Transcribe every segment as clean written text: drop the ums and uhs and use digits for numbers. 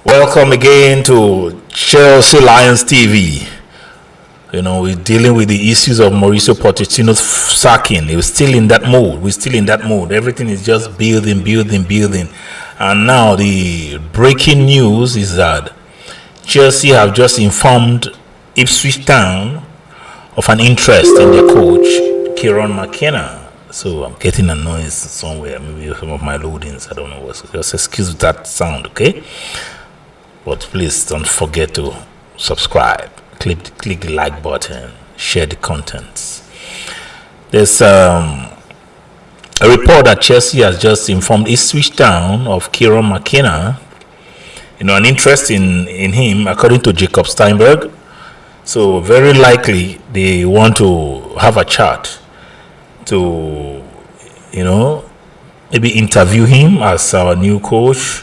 Welcome again to Chelsea Lions TV. We're dealing with the issues of Mauricio Pochettino's sacking. We're still in that mode. Everything is just building. And now the breaking news is that Chelsea have just informed Ipswich Town of an interest in their coach, Kieran Mckenna. So I'm getting a noise somewhere, maybe some of my loadings. I don't know what. Just excuse that sound, okay? But please don't forget to subscribe, click the like button, share the contents. There's a report that Chelsea has just informed Ipswich Town of Kieran Mckenna, an interest in him, according to Jacob Steinberg. So very likely they want to have a chat to, maybe interview him as our new coach.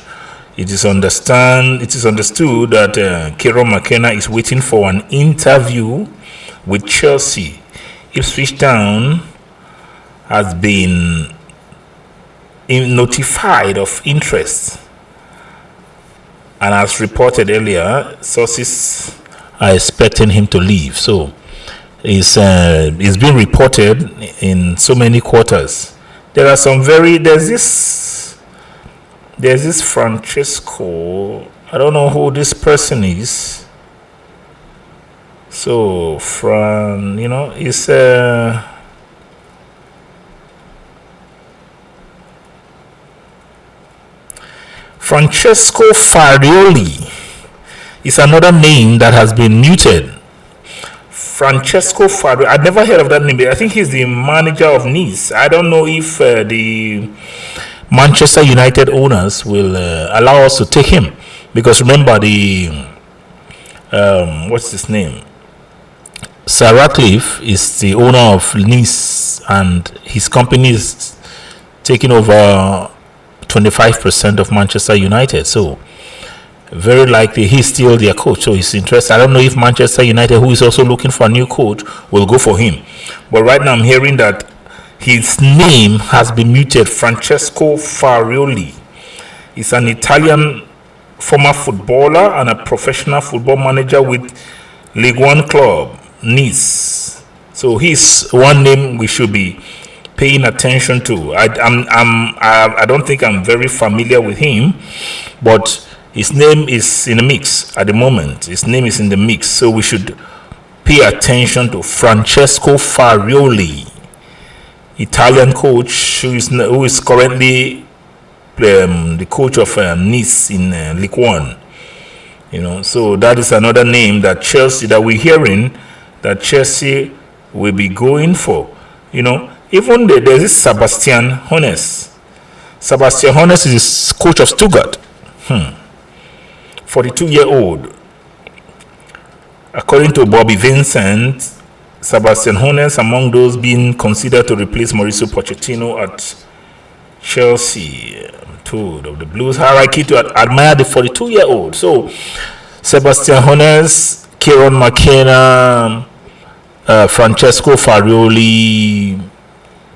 It is understood that Kieran Mckenna is waiting for an interview with Chelsea. Ipswich Town has been notified of interest, and as reported earlier, sources are expecting him to leave. So it's been reported in so many quarters. There's this Francesco. I don't know who this person is. So it's Francesco Farioli is another name that has been muted. Francesco Farioli. I'd never heard of that name. I think he's the manager of Nice. I don't know if the Manchester United owners will allow us to take him, because remember what's his name? Sir Ratcliffe is the owner of Nice, and his company is taking over 25% of Manchester United. So very likely he's still their coach. So he's interested. I don't know if Manchester United, who is also looking for a new coach, will go for him. But right now I'm hearing that his name has been muted. Francesco Farioli is an Italian former footballer and a professional football manager with League One club Nice. So he's one name we should be paying attention to. I don't think I'm very familiar with him, but his name is in the mix at the moment. His name is in the mix, so we should pay attention to Francesco Farioli, Italian coach who is currently the coach of Nice in League One. So that is another name that we're hearing that Chelsea will be going for. Even there's this Sebastian Hoeneß. Sebastian Hoeneß is coach of Stuttgart. 42-year-old. According to Bobby Vincent, Sebastian Hoeneß among those being considered to replace Mauricio Pochettino at Chelsea. I'm told of the Blues hierarchy to admire the 42-year-old. So Sebastian Hoeneß, Kieran Mckenna, Francesco Farioli,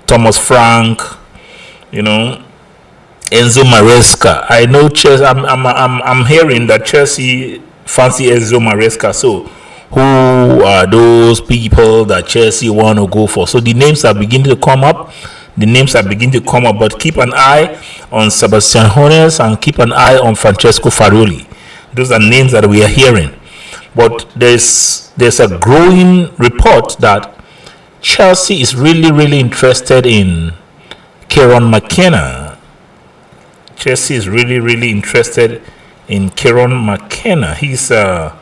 Thomas Frank, Enzo Maresca. I know Chelsea. I'm hearing that Chelsea fancy Enzo Maresca. So who are those people that Chelsea want to go for? So the names are beginning to come up. But keep an eye on Sebastian Hoeneß and keep an eye on Francesco Farioli. Those are names that we are hearing. But there's a growing report that Chelsea is really interested in Kieran Mckenna. Chelsea is really interested in Kieran Mckenna. He's a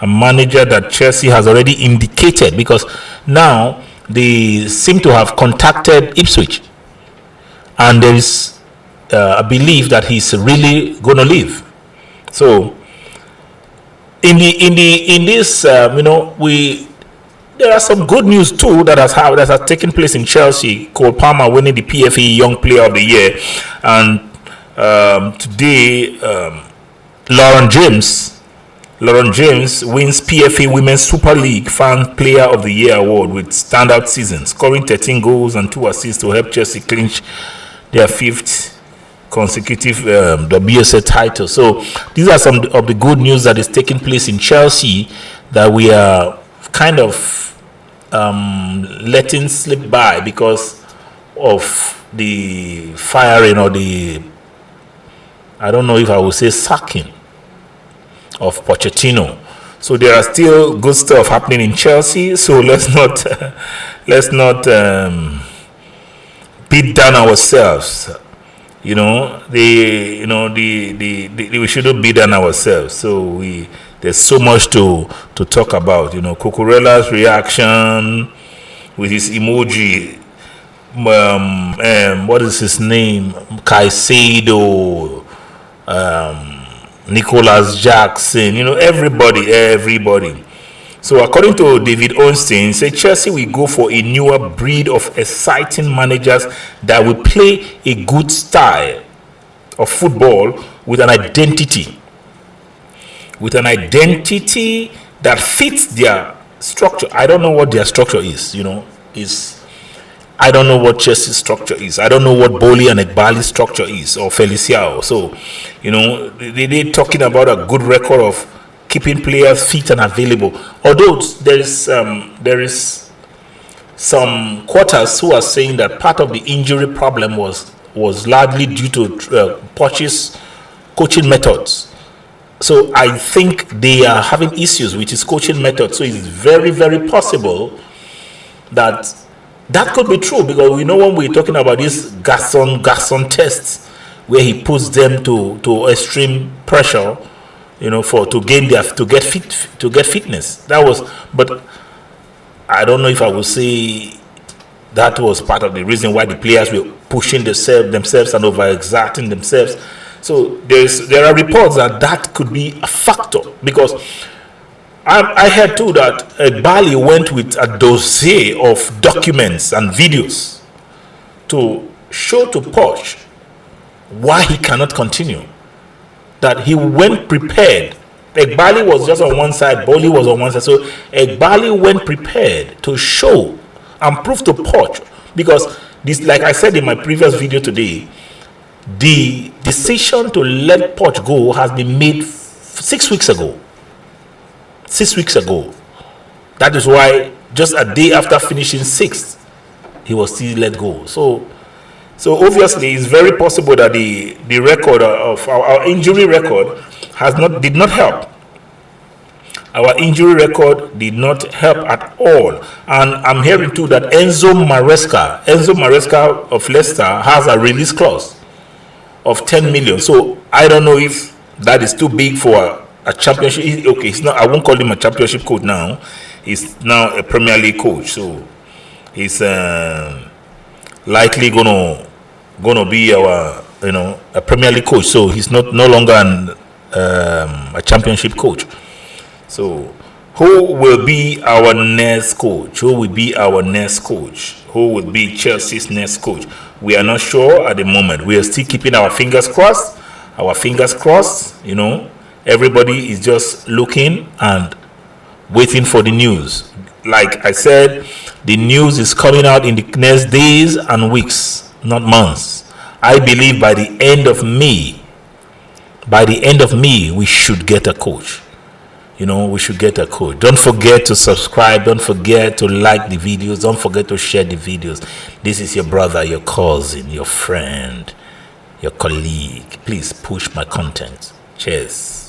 manager that Chelsea has already indicated, because now they seem to have contacted Ipswich, and there is a belief that he's really going to leave. So in this there are some good news too that has taken place in Chelsea. Cole Palmer winning the PFA Young Player of the Year, and today Lauren James wins PFA Women's Super League Fan Player of the Year award with standout season, scoring 13 goals and 2 assists to help Chelsea clinch their 5th consecutive WSL titles. So these are some of the good news that is taking place in Chelsea that we are kind of letting slip by because of the firing or the, I don't know if I would say sacking of Pochettino. So there are still good stuff happening in Chelsea. So let's not beat down ourselves. We shouldn't beat down ourselves. So there's so much to talk about. Cucurella's reaction with his emoji. What is his name? Caicedo, Nicholas Jackson. Everybody. So according to David Ornstein, say Chelsea will go for a newer breed of exciting managers that will play a good style of football with an identity that fits their structure. I don't know what their structure is. I don't know what Chelsea's structure is. I don't know what Boli and Egbali's structure is, or Feliciao. So, they're talking about a good record of keeping players fit and available. Although there is some quarters who are saying that part of the injury problem was largely due to Poch's coaching methods. So I think they are having issues with his coaching methods. So it's very, very possible that could be true, because we know when we're talking about this Garson tests where he puts them to extreme pressure, to get fitness. But I don't know if I would say that was part of the reason why the players were pushing themselves and overexerting themselves. So there are reports that could be a factor, because I heard too that Bali went with a dossier of documents and videos to show to Poch why he cannot continue. That he went prepared. Egbali was just on one side, Boli was on one side. So Egbali went prepared to show and prove to Poch, because this, like I said in my previous video today, the decision to let Poch go has been made 6 weeks ago. 6 weeks ago. That is why just a day after finishing sixth, he was still let go. So obviously it's very possible that the record of our injury record did not help. Our injury record did not help at all. And I'm hearing too that Enzo Maresca of Leicester has a release clause of 10 million. So I don't know if that is too big for a championship. Okay, it's not. I won't call him a championship coach now. He's now a Premier League coach. So he's likely gonna be our a Premier League coach. So he's no longer a championship coach. So who will be our next coach? Who will be Chelsea's next coach? We are not sure at the moment. We are still keeping our fingers crossed. Everybody is just looking and waiting for the news. Like I said, the news is coming out in the next days and weeks, not months. I believe by the end of May, we should get a coach. We should get a coach. Don't forget to subscribe. Don't forget to like the videos. Don't forget to share the videos. This is your brother, your cousin, your friend, your colleague. Please push my content. Cheers.